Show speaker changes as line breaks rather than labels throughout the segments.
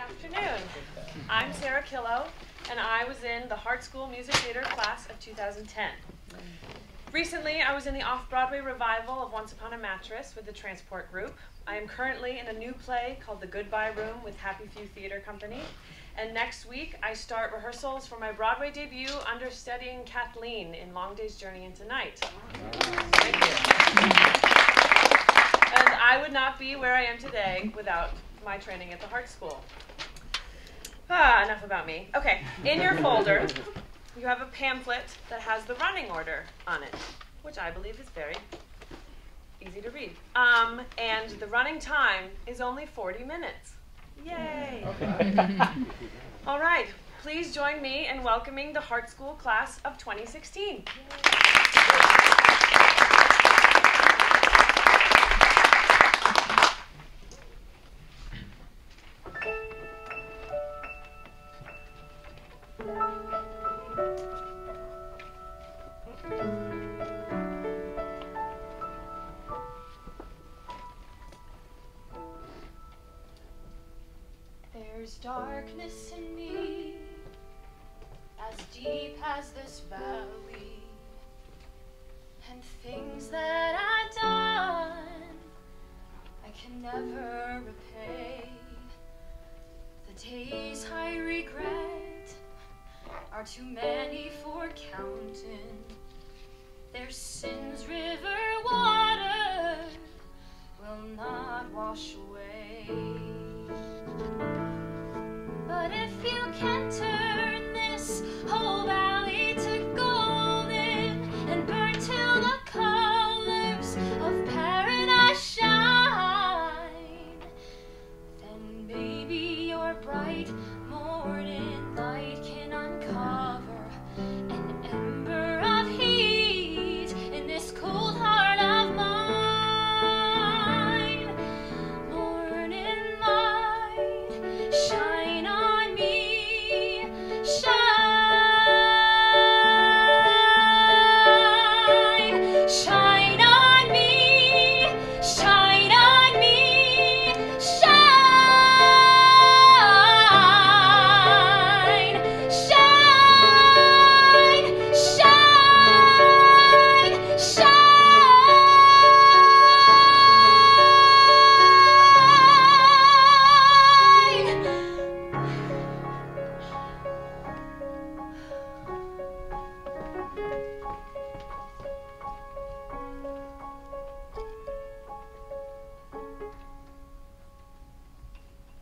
afternoon. I'm Sarah KILLOUGH, and I was in the Hartt School Music Theater class of 2010. Recently, I was in the off-Broadway revival of Once Upon a Mattress with the Transport Group. I am currently in a new play called The Goodbye Room with Happy Few Theater Company. And next week, I start rehearsals for my Broadway debut understudying Kathleen in Long Day's Journey into Night. Thank you. And I would not be where I am today without my training at the Hartt School. Enough about me. Okay, in your folder, you have a pamphlet that has the running order on it, which I believe is very easy to read. And the running time is only 40 minutes. Yay! Okay. All right, please join me in welcoming the Hartt School class of 2016.
There's darkness in me, as deep as this valley, and things that I've done I can never repay. The days I regret are too many for counting. Their sins river water will not wash away. But if you can turn this whole valley to golden and burn till the colors of paradise shine, then maybe your bright morning light can uncover an ember of heat in this cold heart of mine. Morning light, shine on me, shine, shine on me, shine on me, shine, shine, shine, shine.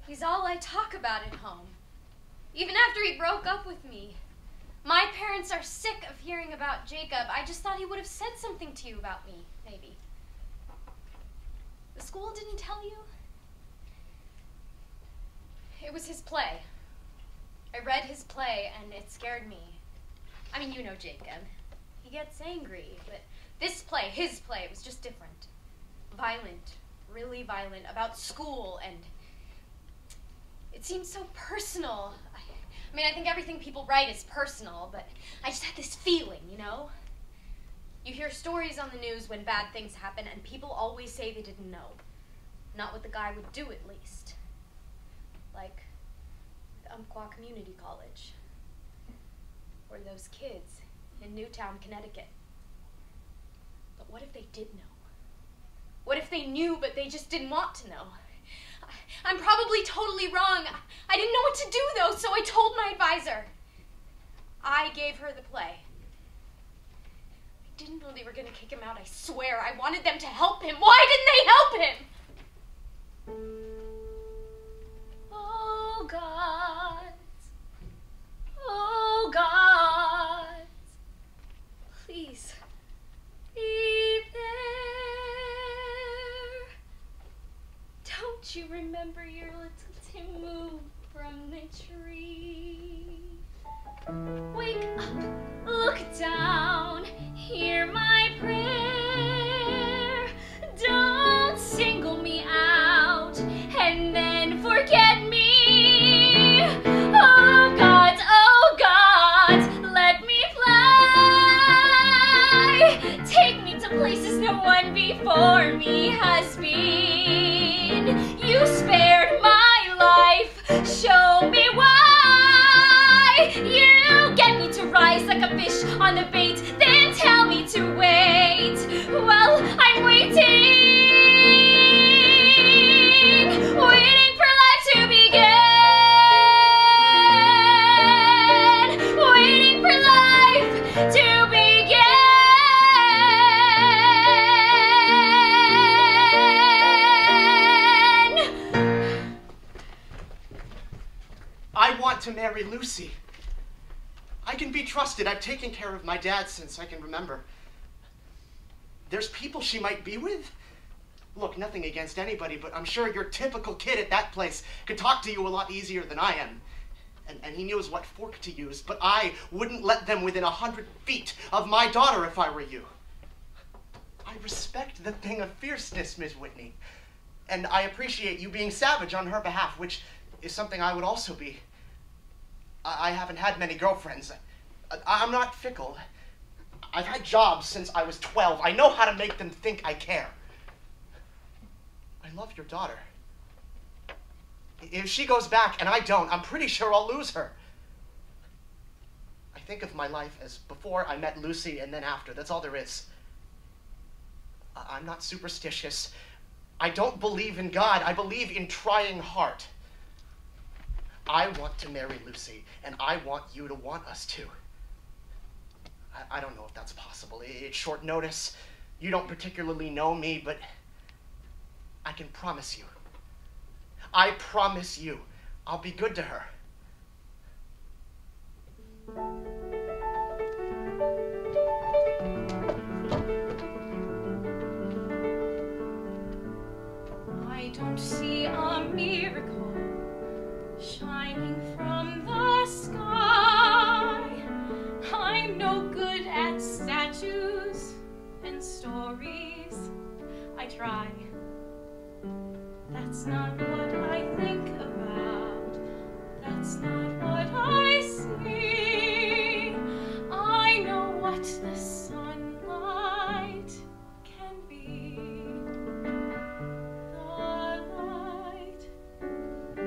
He's all I talk about at home, even after he broke up with me. My parents are sick of hearing about Jacob. I just thought he would have said something to you about me, maybe. The school didn't tell you? It was his play. I read his play and it scared me. I mean, you know Jacob. He gets angry, but this play, his play, was just different. Violent, really violent, about school, and it seems so personal. I mean, I think everything people write is personal, but I just had this feeling, you know? You hear stories on the news when bad things happen, and people always say they didn't know. Not what the guy would do, at least. Like the Umpqua Community College. Or those kids in Newtown, Connecticut. But what if they did know? What if they knew, but they just didn't want to know? I'm probably totally wrong. I didn't know what to do, though, so I told my advisor. I gave her the play. I didn't know they were going to kick him out, I swear. I wanted them to help him. Why didn't they help him? Oh, God. Oh, God. Please, be there. Don't you remember your little Timu from the tree? Wake up, look down, hear my prayer. Don't single me out and then forget me. Oh God, let me fly. Take me to places no one before me has been. You spared my life. Show
want to marry Lucy. I can be trusted. I've taken care of my dad since I can remember. There's people she might be with. Look, nothing against anybody, but I'm sure your typical kid at that place could talk to you a lot easier than I am. And he knows what fork to use, but I wouldn't let them within 100 feet of my daughter if I were you. I respect the thing of fierceness, Miss Whitney. And I appreciate you being savage on her behalf, which is something I would also be. I haven't had many girlfriends. I'm not fickle. I've had jobs since I was 12. I know how to make them think I care. I love your daughter. If she goes back and I don't, I'm pretty sure I'll lose her. I think of my life as before I met Lucy and then after. That's all there is. I'm not superstitious. I don't believe in God. I believe in trying hard. I want to marry Lucy, and I want you to want us to. I don't know if that's possible. It's short notice. You don't particularly know me, but I can promise you. I promise you, I'll be good to her.
I don't see a miracle shining from the sky. I'm no good at statues and stories. I try. That's not what I think about. That's not what I see. I know what the sunlight can be. The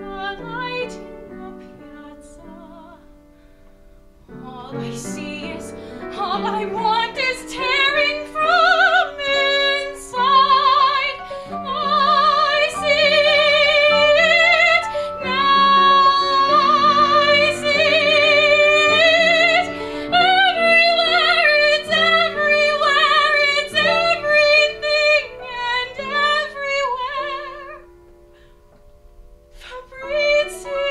light in the piazza. All I see is, all I want is tearing from inside. I see it now. I see it everywhere. It's everywhere. It's everything and everywhere. Fabrizio.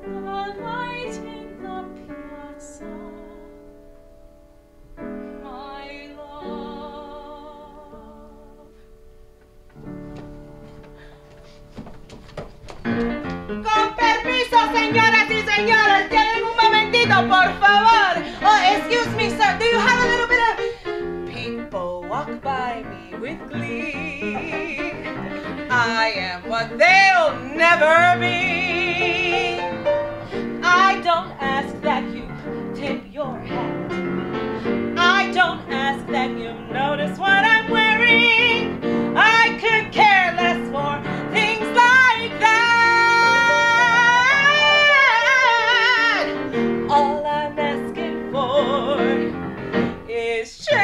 The light in the piazza, my love.
Con permiso, señoras y señores, tienen un momentito, por favor. Oh, excuse me, sir, do you have a little bit of... People walk by me with glee. I am what they'll never be. I don't ask that you tip your hat. I don't ask that you notice what I'm wearing. I could care less for things like that. All I'm asking for is change.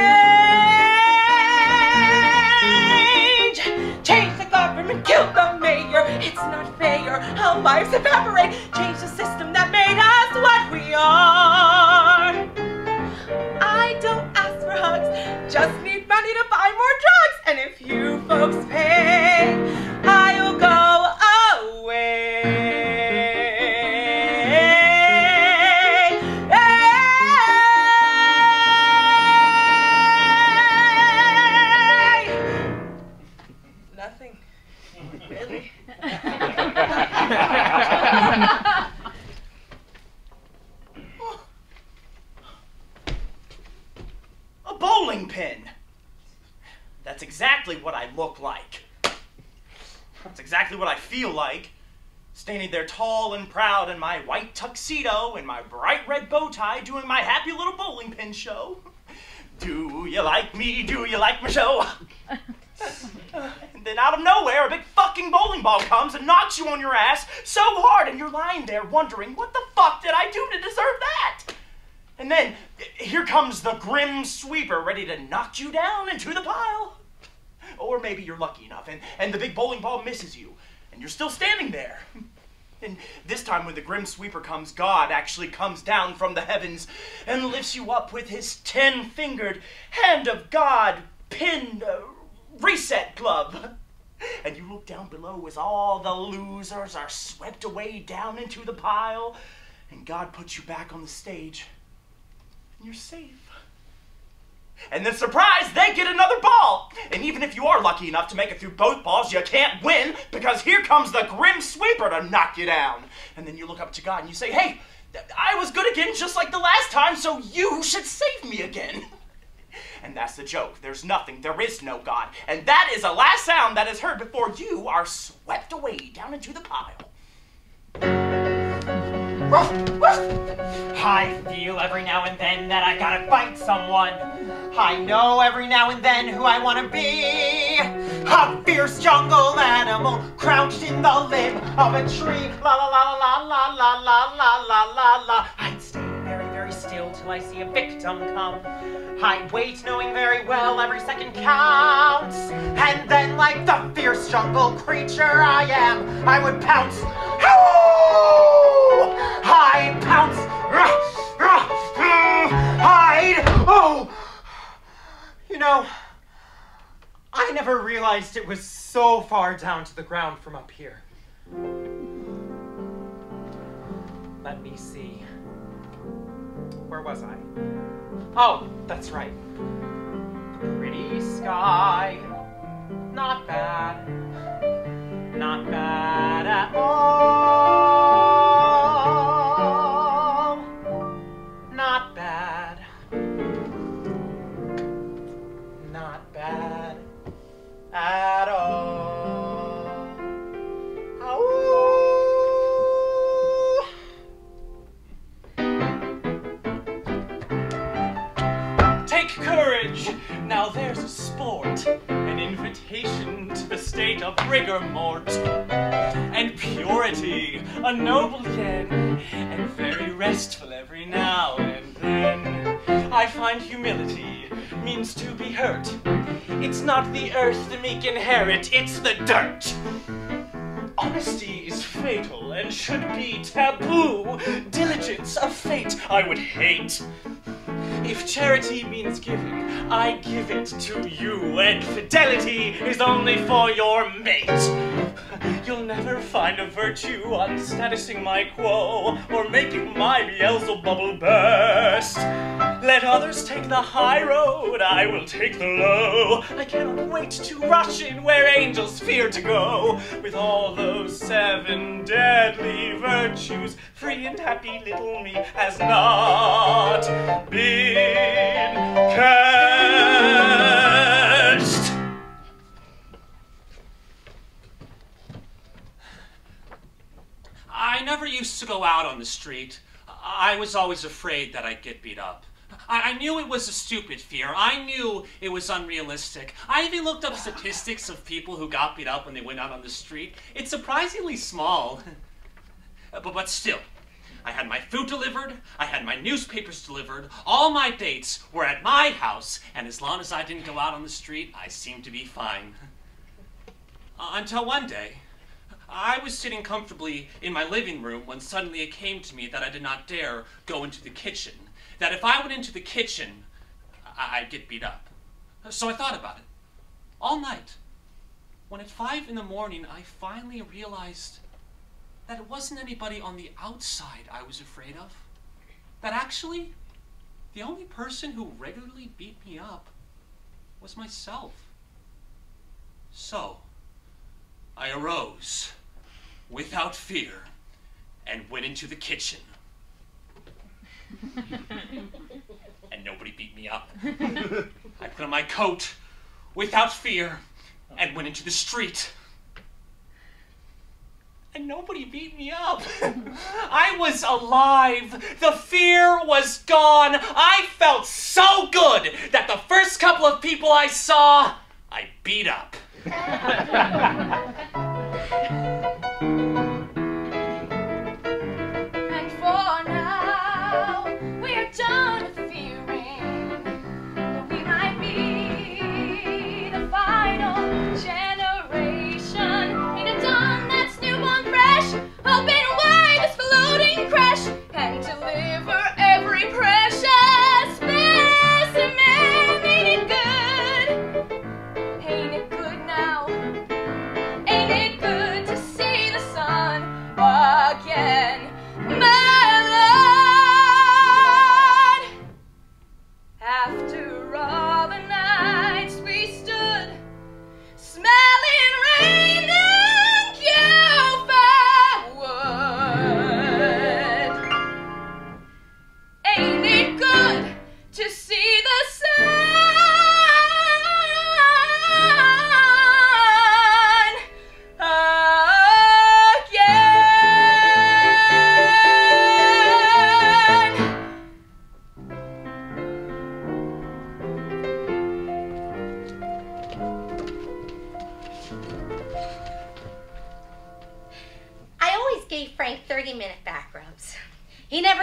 Change the government, kill the mayor. It's not fair. How lives evaporate. Change the system that made us what we are. I don't ask for hugs, just need money to buy more drugs. And if you folks pay, I'll go away. Nothing, really.
A bowling pin. That's exactly what I look like. That's exactly what I feel like. Standing there tall and proud in my white tuxedo and my bright red bow tie doing my happy little bowling pin show. Do you like me? Do you like my show? And then out of nowhere, a big fucking bowling ball comes and knocks you on your ass so hard, and you're lying there wondering, what the fuck did I do to deserve that? And then, here comes the grim sweeper ready to knock you down into the pile. Or maybe you're lucky enough, and the big bowling ball misses you, and you're still standing there. And this time when the Grim Sweeper comes, God actually comes down from the heavens and lifts you up with his 10-fingered hand of God pinned reset glove. And you look down below as all the losers are swept away down into the pile, and God puts you back on the stage, and you're safe. And then surprise, they get another ball! And even if you are lucky enough to make it through both balls, you can't win, because here comes the Grim Sweeper to knock you down. And then you look up to God and you say, hey, I was good again just like the last time, so you should save me again. And that's the joke. There's nothing, there is no God. And that is the last sound that is heard before you are swept away down into the pile.
I feel every now and then that I gotta fight someone. I know every now and then who I wanna be. A fierce jungle animal crouched in the limb of a tree. La la la la la la la la la la la. I'd stay very, very still till I see a victim come. I'd wait knowing very well every second counts. And then like the fierce jungle creature I am, I would pounce. I'd pounce. You know, I never realized it was so far down to the ground from up here. Let me see. Where was I? Oh, that's right. Pretty sky. Not bad. Not bad at all. Not bad. Not bad at all. Ow. Take courage. Now there's a sport. An invitation to the state of rigor mort. And purity, a noble yen, and very restful every now and then. I find humility means to be hurt. It's not the earth the meek inherit, it's the dirt. Honesty is fatal and should be taboo. Diligence a fate I would hate. If charity means giving, I give it to you, and fidelity is only for your mate. You'll never find a virtue on statusing my quo, or making my Beelzebubble burst. Let others take the high road, I will take the low. I cannot wait to rush in where angels fear to go, with all those 7 deadly virtues. Free and happy little me has not been cursed.
I never used to go out on the street. I was always afraid that I'd get beat up. I knew it was a stupid fear. I knew it was unrealistic. I even looked up statistics of people who got beat up when they went out on the street. It's surprisingly small. But still, I had my food delivered, I had my newspapers delivered, all my dates were at my house, and as long as I didn't go out on the street, I seemed to be fine. Until one day, I was sitting comfortably in my living room when suddenly it came to me that I did not dare go into the kitchen. That if I went into the kitchen, I'd get beat up. So I thought about it all night. When at 5 in the morning, I finally realized that it wasn't anybody on the outside I was afraid of. That actually, the only person who regularly beat me up was myself. So, I arose without fear and went into the kitchen. And nobody beat me up. I put on my coat without fear and went into the street. And nobody beat me up. I was alive. The fear was gone. I felt so good that the first couple of people I saw, I beat up.
And for now, we're done with fearing. But we might be the final generation in a dawn that's newborn fresh, open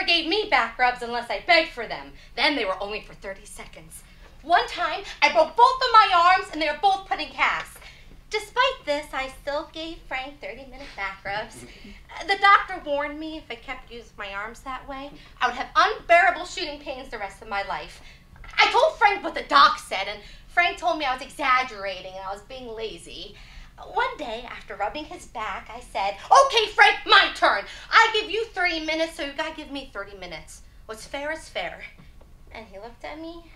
never gave me back rubs unless I begged for them. Then they were only for 30 seconds. One time, I broke both of my arms and they were both put in casts. Despite this, I still gave Frank 30-minute back rubs. The doctor warned me if I kept using my arms that way, I would have unbearable shooting pains the rest of my life. I told Frank what the doc said, and Frank told me I was exaggerating and I was being lazy. One day, after rubbing his back, I said, "Okay, Frank, my turn. I give you 30 minutes, so you gotta give me 30 minutes. What's fair is fair." And he looked at me,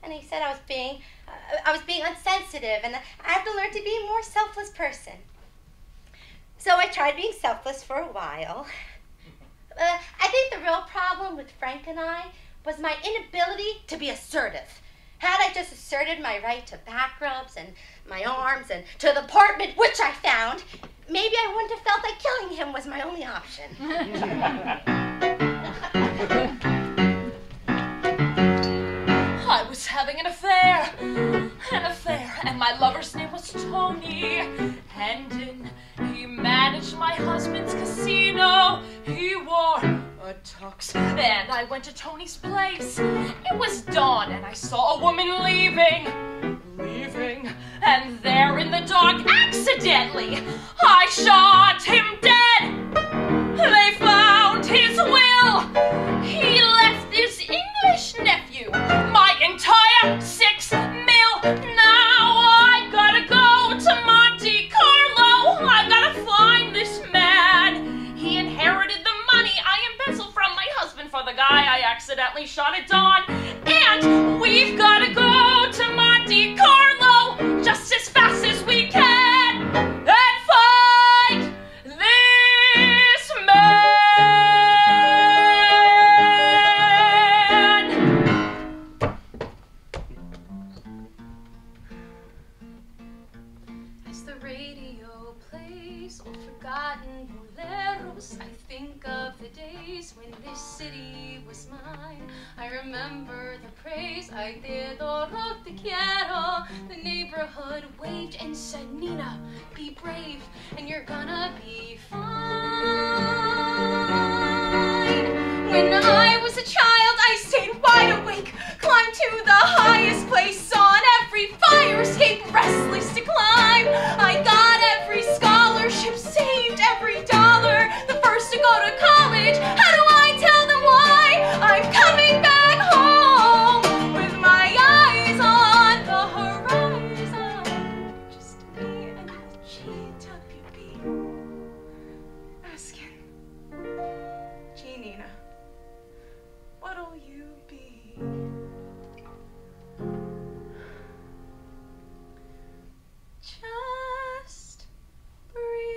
and he said I was being insensitive, and I have to learn to be a more selfless person. So I tried being selfless for a while. I think the real problem with Frank and I was my inability to be assertive. Had I just asserted my right to back rubs and my arms and to the apartment, which I found, maybe I wouldn't have felt like killing him was my only option.
I was having an affair, and my lover's name was Tony. Hendon, he managed my husband's casino. He wore a tux, and I went to Tony's place. It was dawn, and I saw a woman leaving, and there in the dark, accidentally, I shot him dead. They found his will. He left his English nephew my entire $6 million. Now I gotta go to Monte Carlo. I gotta find this man. He inherited the money I embezzled from my husband for the guy I accidentally shot at dawn. And we've gotta go to Monte Carlo just as fast as we can and find this man.
As the radio plays old forgotten boleros, I think of the days when this city was mine. I remember the praise I did, oh, te quiero. The neighborhood waved and said, "Nina, be brave, and you're gonna be fine." When I was a child, I stayed wide awake, climbed to the highest place on every fire escape, restless to climb. I got every scholarship, saved every dollar, the first to go to college. How do I tell them why I'm coming back home with my eyes on the horizon? Just me and the GWB asking, "Gee, Nina, what'll you be?" Just breathe.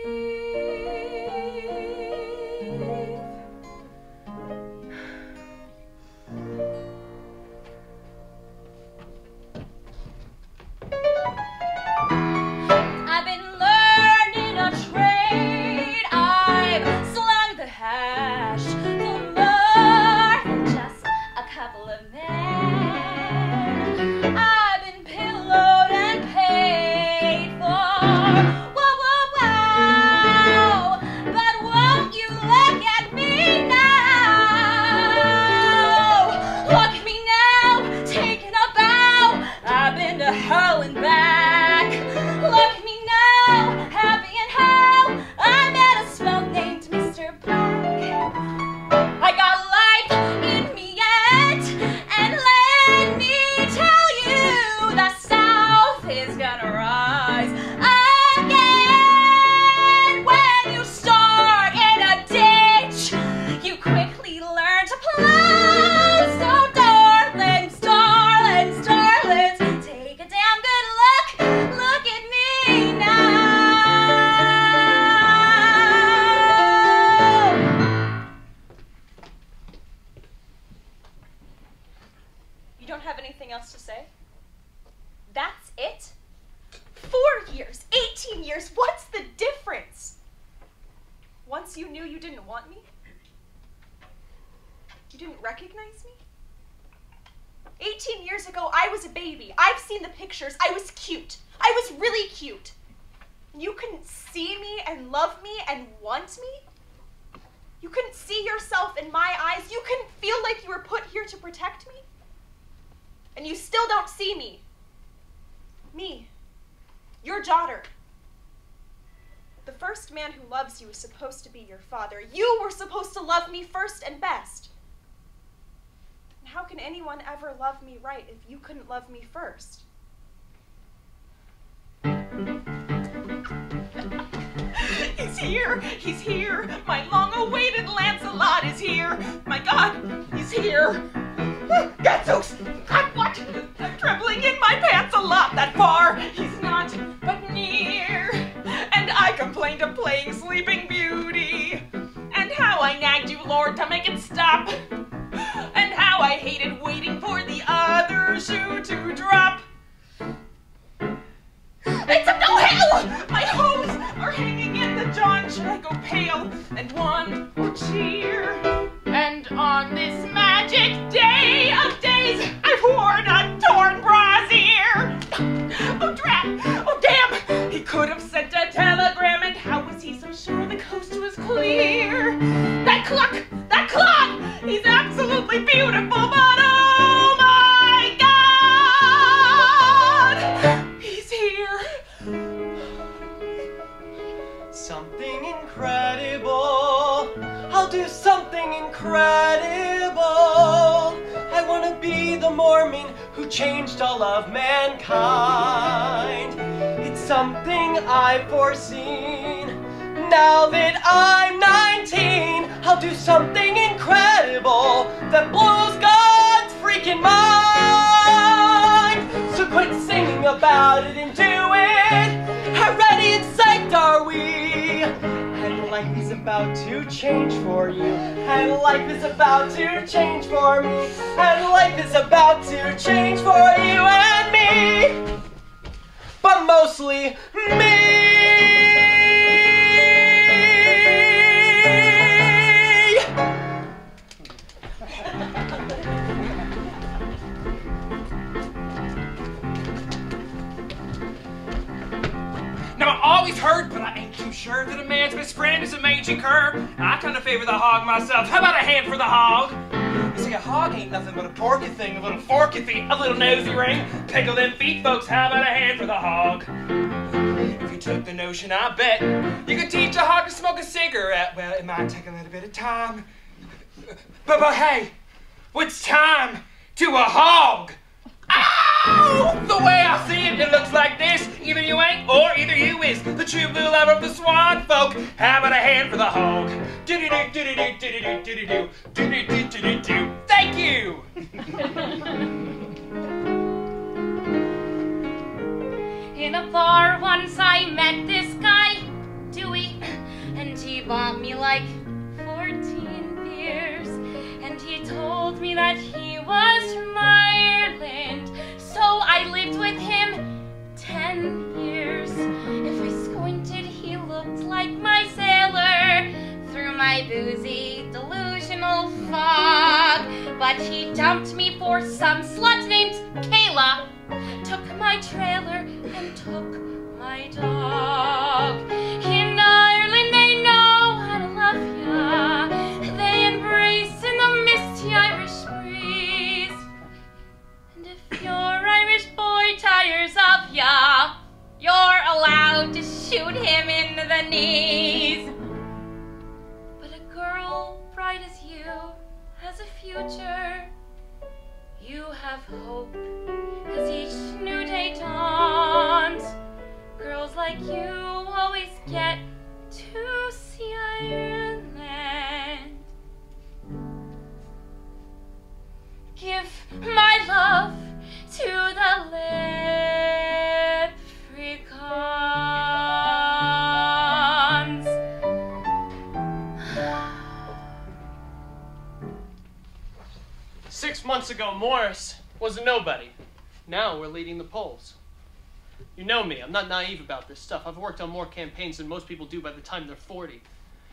I've been learning a trade. I've slung the hash for more than just a couple of men. I've been pillowed and paid for. Whoa, whoa, wow. But won't you look at me now? Look at me now, taking a bow. I've been to hell and back. Look at me now, happy and how I met a swell named Mr. Black. I got life in me yet, and let me tell you, the South is gonna rise again. When you start in a ditch, you quickly learn to plow. So darlings, darlings, darlings, take a damn good look. Look at me now.
You don't have anything else to say? That's it? 4 years, 18 years, what's the difference? Once you knew you didn't want me? You didn't recognize me? 18 years ago, I was a baby. I've seen the pictures. I was cute. I was really cute. You couldn't see me and love me and want me?
You couldn't see yourself in my eyes. You couldn't feel like you were put here to protect me. And you still don't see me. Me, your daughter. The first man who loves you is supposed to be your father. You were supposed to love me first and best. And how can anyone ever love me right if you couldn't love me first? He's here, my long-awaited Lancelot is here. My God, he's here. Gadzooks, God, what? I'm trembling in my pants a lot that far. He's not, but near. And I complained of playing Sleeping Beauty. And how I nagged you, Lord, to make it stop. And how I hated waiting for the other shoe to drop. It's of no hell! My hose are hanging in the john. Should I go pale and wan or cheer? And on this magic day of days, I've worn a torn brassiere. Oh, drat! Oh, damn! He could have sent a telegram, and how was he so sure the coast was clear? That clock! He's absolutely beautiful, but oh my God! He's here.
Something incredible. I'll do something incredible. I want to be the Mormon who changed all of mankind. It's something I've foreseen. Now that I'm 19, I'll do something incredible that blows God's freaking mind. So quit singing about it and do it. How ready and psyched are we? And life is about to change for you. And life is about to change for me. And life is about to change for you and me. But mostly me.
Now, I always heard, but I ain't too sure, that a man's best friend is a mangy cur. I kind of favor the hog myself. How about a hand for the hog? You see, a hog ain't nothing but a porky thing, a little forky feet, a little nosy ring. Pickle them feet, folks. How about a hand for the hog? If you took the notion, I bet you could teach a hog to smoke a cigarette. Well, it might take a little bit of time. But hey, what's time to a hog? Ow! The way I see it, it looks like this. Either you ain't, or either you is. The true blue lover of the swan folk. How about a hand for the hog? Do-do-do-do-do-do-do-do-do-do. Do-do-do-do-do-do. Thank you!
In a bar once I met this guy, Dewey, and he bought me like 14 beers. And he told me that he was from Ireland, so I lived with him 10 years. If I squinted, he looked like my sailor through my boozy, delusional fog. But he dumped me for some slut named Kayla, took my trailer and took my dog. In Ireland they know how to love ya. They embrace in the misty Irish breeze. And if your Irish boy tires of ya, you're allowed to shoot him in the knees. But a girl bright as you has a future. You have hope as each new day dawns. Girls like you always get to see Ireland. Give my love to the leprechauns.
6 months ago, Morris was a nobody. Now we're leading the polls. You know me, I'm not naive about this stuff. I've worked on more campaigns than most people do by the time they're 40.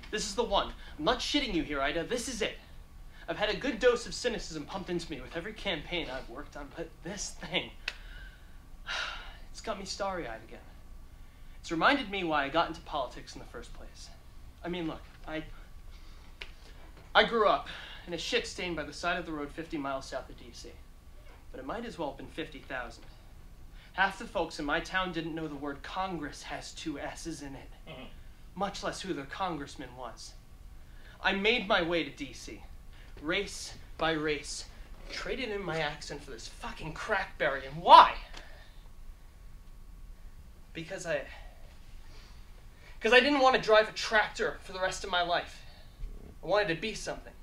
This is the one. I'm not shitting you here, Ida. This is it. I've had a good dose of cynicism pumped into me with every campaign I've worked on, but this thing, it's got me starry-eyed again. It's reminded me why I got into politics in the first place. I mean, look, I grew up in a shit stain by the side of the road 50 miles south of D.C. But it might as well have been 50,000. Half the folks in my town didn't know the word Congress has 2 S's in it, much less who their congressman was. I made my way to D.C., race by race, traded in my accent for this fucking crackberry, and why? Because I didn't want to drive a tractor for the rest of my life. I wanted to be something.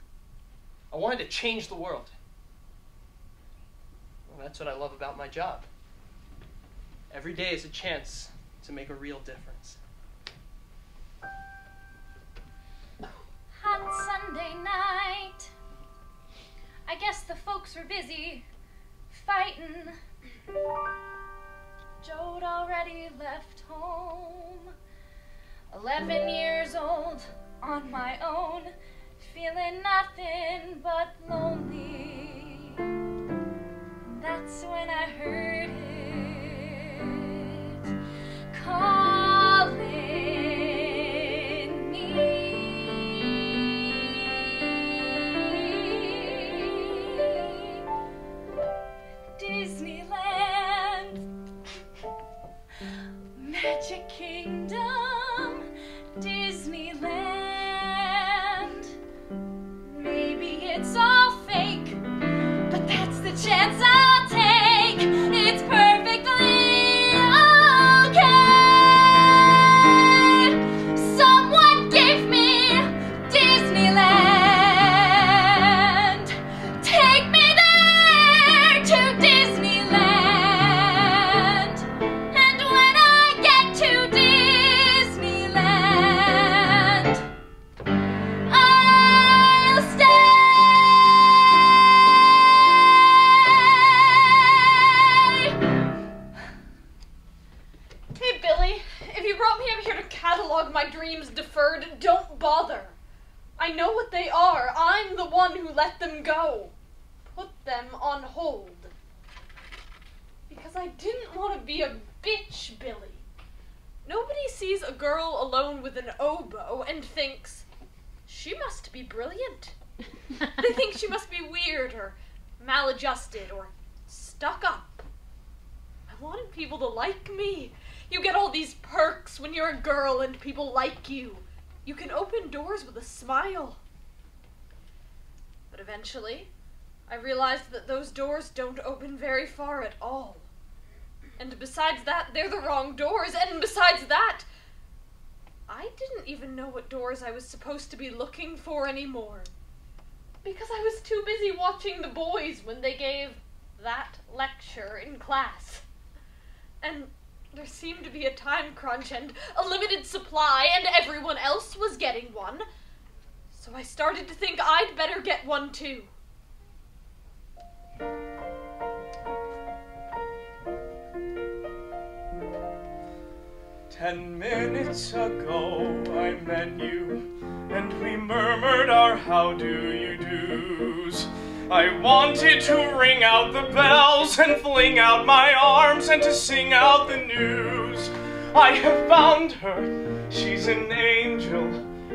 I wanted to change the world. Well, that's what I love about my job. Every day is a chance to make a real difference.
Hot Sunday night. I guess the folks were busy fighting. Joe'd already left home. 11 years old, on my own, feeling nothing but lonely. That's when I heard it calling me. Disneyland, Magic Kingdom, Disneyland. Maybe it's all fake, but that's the chance I'll take. It's perfectly okay. Someone gave me Disneyland. Take me there to Disneyland. And when I get to Disneyland, I'll stay.
Hey, Billy, if you brought me up here to catalog my dreams deferred, don't bother. I know what they are. I'm the one who let them go. Put them on hold. Because I didn't want to be a bitch, Billy. Nobody sees a girl alone with an oboe and thinks, she must be brilliant. They think she must be weird or maladjusted or stuck up. I wanted people to like me. You get all these perks when you're a girl and people like you. You can open doors with a smile. But eventually, I realized that those doors don't open very far at all. And besides that, they're the wrong doors. And besides that, I didn't even know what doors I was supposed to be looking for anymore. Because I was too busy watching the boys when they gave that lecture in class. And there seemed to be a time crunch and a limited supply, and everyone else was getting one. So I started to think I'd better get one too.
"10 minutes ago I met you, and we murmured our how do you do's. I wanted to ring out the bells and fling out my arms and to sing out the news. I have found her, she's an angel,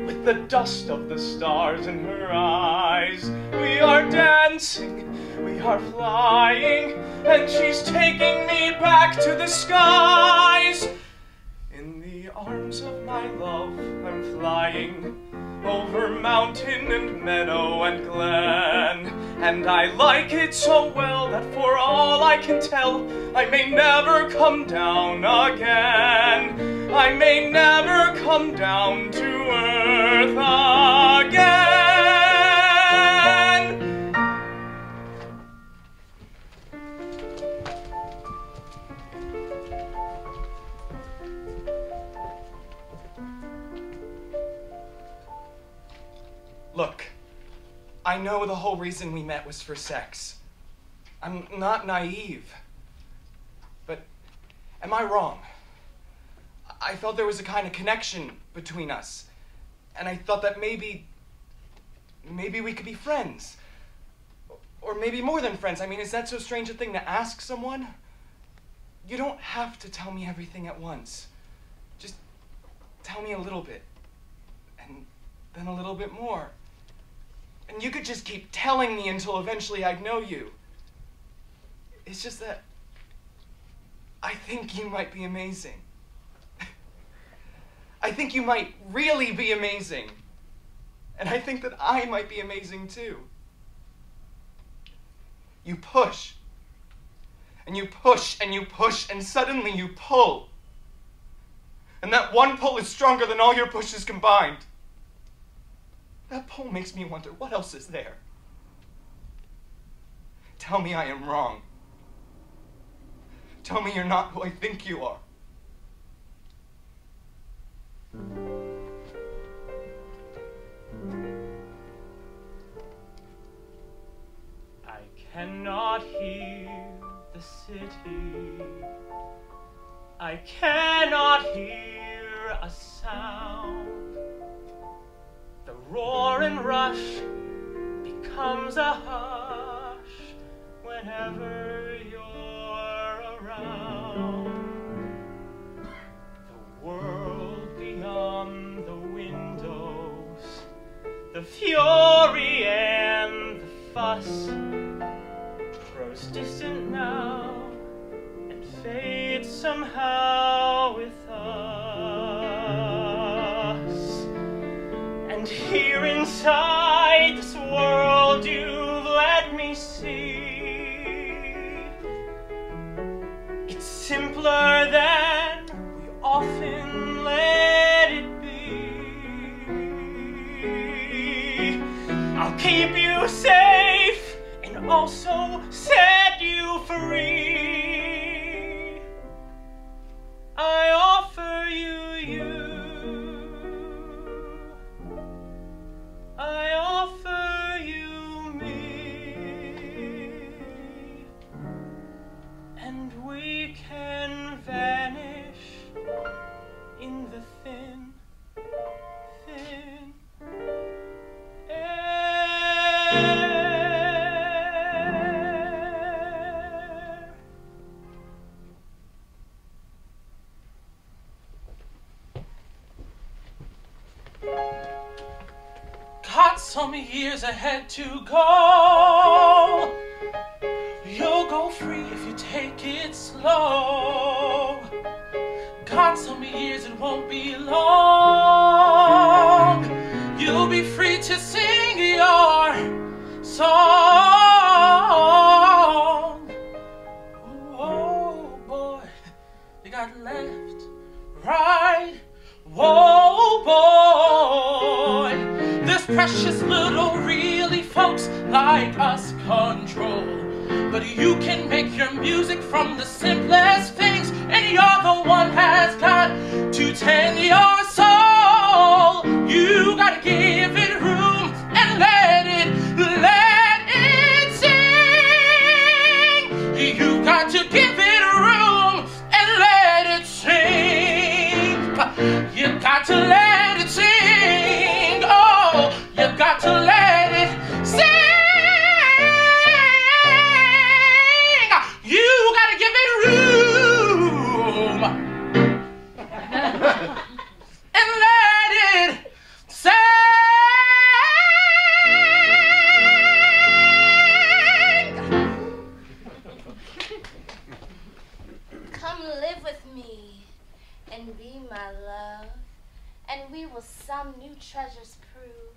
with the dust of the stars in her eyes. We are dancing, we are flying, and she's taking me back to the skies. In the arms of my love I'm flying, over mountain and meadow and glen, and I like it so well that for all I can tell, I may never come down again. I may never come down to earth again.
Look, I know the whole reason we met was for sex. I'm not naive. But am I wrong? I felt there was a kind of connection between us. And I thought that maybe we could be friends. Or maybe more than friends. I mean, is that so strange a thing to ask someone? You don't have to tell me everything at once. Just tell me a little bit. And then a little bit more. And you could just keep telling me until eventually I'd know you. It's just that I think you might be amazing. I think you might really be amazing. And I think that I might be amazing too. You push. And you push and you push and suddenly you pull. And that one pull is stronger than all your pushes combined. That pull makes me wonder, what else is there? Tell me I am wrong. Tell me you're not who I think you are.
I cannot hear the city. I cannot hear a sound. The roar and rush becomes a hush whenever you're around. The world beyond the windows, the fury and the fuss grows distant now and fades somehow with us. And here inside this world you've let me see, it's simpler than we often let it be. I'll keep you safe and also set you free. I offer you you. I offer you me. And we can vanish in the thin, thin air. Got some years ahead to go. You'll go free if you take it slow. Got some years, it won't be long. You'll be free to sing your song. Oh boy, you got left, right, whoa boy. This precious little really folks like us control. But you can make your music from the simplest things, and you're the one has got to tend your soul. You gotta give it room and let it sing. You got to give it room and let it sing. You got to let it sing. Oh, you got to let it sing. You gotta give it room and let it sing.
Come live with me and be my love, and we will some new treasures prove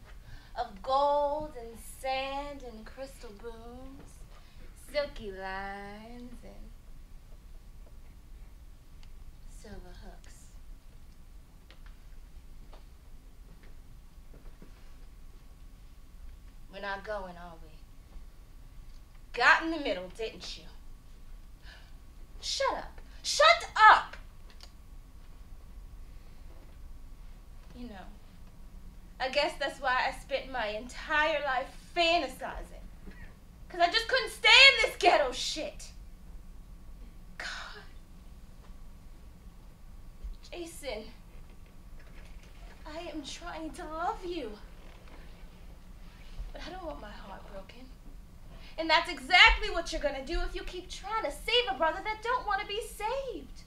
of gold and sand and crystal booms, silky lines and silver hooks. We're not going, are we? Got in the middle, didn't you? Shut up. Shut up! You know, I guess that's why I spent my entire life fantasizing. 'Cause I just couldn't stand this ghetto shit. God. Jason, I am trying to love you. But I don't want my heart broken. And that's exactly what you're gonna do if you keep trying to save a brother that don't want to be saved.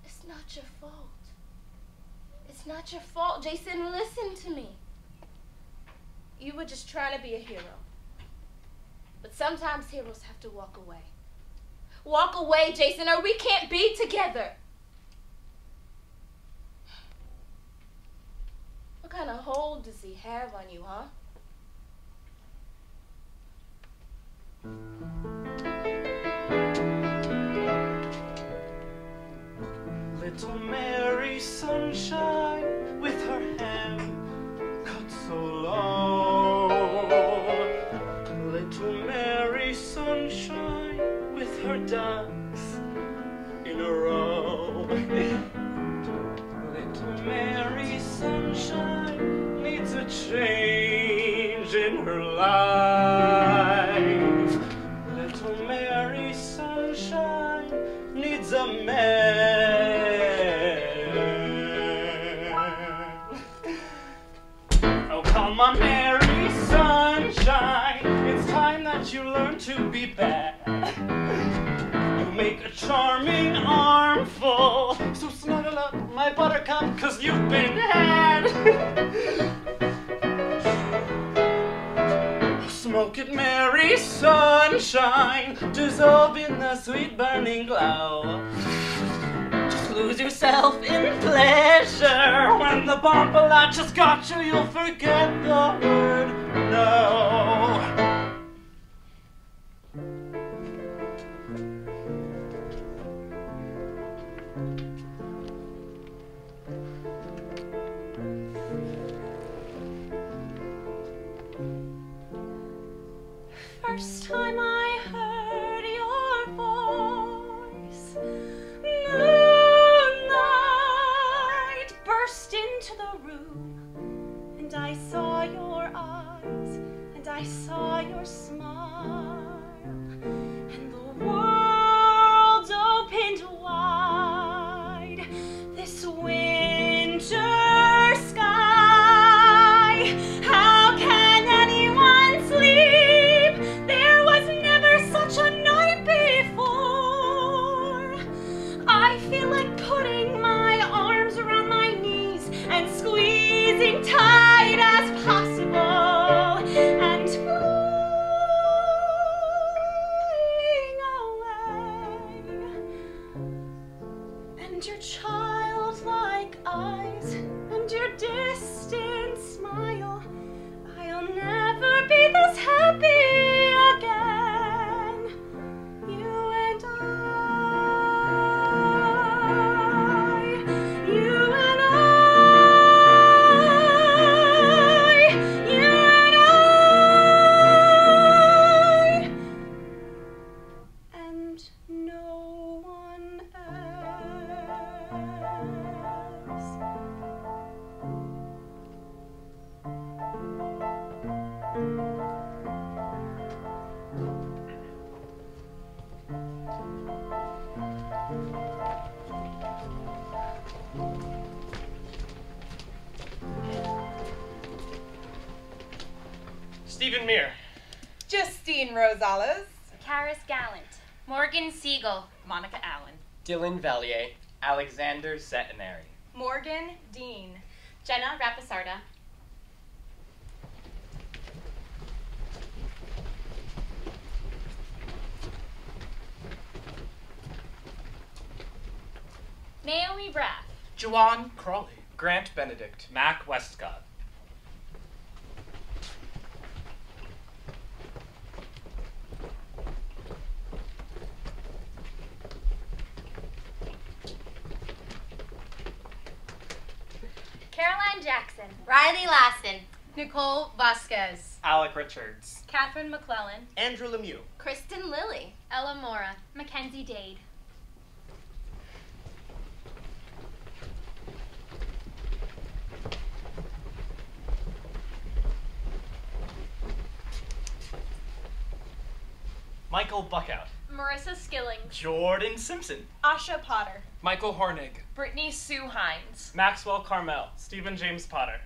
It's not your fault. It's not your fault, Jason. Listen to me.
You were just trying to be a hero. But sometimes heroes have to walk away. Walk away, Jason, or we can't be together. What kind of hold does he have on you, huh?
Little Mary Sunshine with her hair cut so long. Little Mary Sunshine with her ducks in a row. Little Mary Sunshine needs a change in her life. Little Mary Sunshine needs a man. Oh, come on, Mary Sunshine, it's time that you learn to be bad. You make a charming armful, so snuggle up, my buttercup, 'cause you've been had. Smoke it, Mary Sunshine, dissolve in the sweet burning glow. Just lose yourself in pleasure. When the bomb-a-lot just got you, you'll forget the word no.
First time I heard your voice, moonlight burst into the room, and I saw your eyes, and I saw your smile, and the world opened wide. This winter sky, how can anyone sleep? There was never such a night before. I feel like putting my arms around my knees and squeezing tight as possible and flying away. And your childlike eyes and your distant smile, I'll never be this happy again. You and I, you and I, you and I, and no one else.
Stephen Meir.
Justine Rosales.
KARIS Gallant. Morgan Siegel.
Monica Allen.
Dylan Valier. Alexander Zetinary.
Morgan Dean.
Jenna Rapisarda. Naomi BRAAF.
Juwan Crawley. Grant Benedict.
Mac Westcott.
Caroline Jackson.
Riley Lassin.
Nicole VAZQUEZ.
Alec Richards.
Katherine McClellan.
Andrew Lemieux.
Kristen Lilly.
Ella MORA. Mackenzie DADE.
Michael Buckhout.
Marissa Skilling.
Jordan Simpson.
Asha Potter.
Michael Hornig.
Brittany Sue Hines.
Maxwell Carmel. Stephen James Potter.